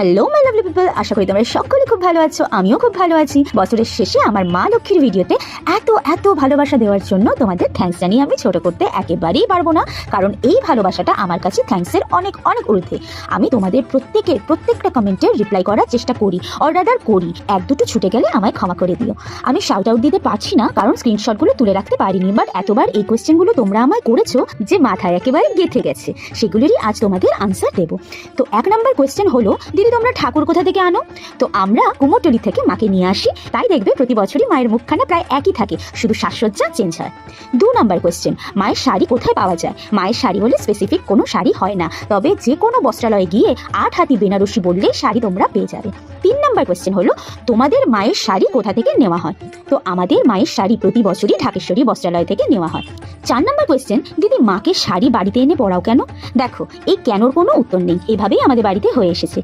Hello my lovely people, আশা করি তোমরা সকলে খুব ভালো আছো। আমিও খুব ভালো আছি। বছরের শেষে আমার মা লক্ষ্মীর ভিডিওতে এত এত ভালোবাসা দেওয়ার জন্য তোমাদের থ্যাঙ্কস জানিয়ে আমি ছোট করতে একেবারেই পারবো না, কারণ এই ভালোবাসাটা আমার কাছে থ্যাঙ্কসের অনেক অনেক ঊর্ধ্বে। আমি তোমাদের প্রত্যেকটা কমেন্টে রিপ্লাই করার চেষ্টা করি, অর রাদার করি। এক দুটো ছুটে গেলে আমায় ক্ষমা করে দিও। আমি শাউট আউট দিতে পারছি না কারণ স্ক্রিনশটগুলো তুলে রাখতে পারিনি, বাট এতবার এই কোয়েশ্চেনগুলো তোমরা আমায় করেছো যে মাথায় একেবারে গেঁথে গেছে, সেগুলোরই আজ তোমাদের আনসার দেবো। তো 1 নম্বর কোয়েশ্চেন হলো, দিদি তোমরা ঠাকুর কোথা থেকে আনো? তো আমরা কুমোরটুলি থেকে মাকে নিয়ে আসি, তাই দেখবে প্রতি বছরই মায়ের মুখখানা প্রায় একই থাকে, শুধু সাজসজ্জা চেঞ্জ হয়। 2 নম্বর কোয়েশ্চেন, মায়ের শাড়ি কোথায় পাওয়া যায়? মায়ের শাড়ি বলে স্পেসিফিক কোনো শাড়ি হয় না, তবে যে কোনো বস্ত্রালয়ে গিয়ে 8 হাতি বেনারসি বললেই শাড়ি তোমরা পেয়ে যাবে। 3 নম্বর কোয়েশ্চেন হলো, তোমাদের মায়ের শাড়ি কোথা থেকে নেওয়া হয়? তো আমাদের মায়ের শাড়ি প্রতি বছরই ঢাকেশ্বরী বস্ত্রালয় থেকে নেওয়া হয়। 4 নম্বর কোয়েশ্চেন, দিদি মাকে শাড়ি বাড়িতে এনে পরাও কেন? দেখো, এই কেনর কোনো উত্তর নেই, এভাবেই আমাদের বাড়িতে হয়ে এসেছে।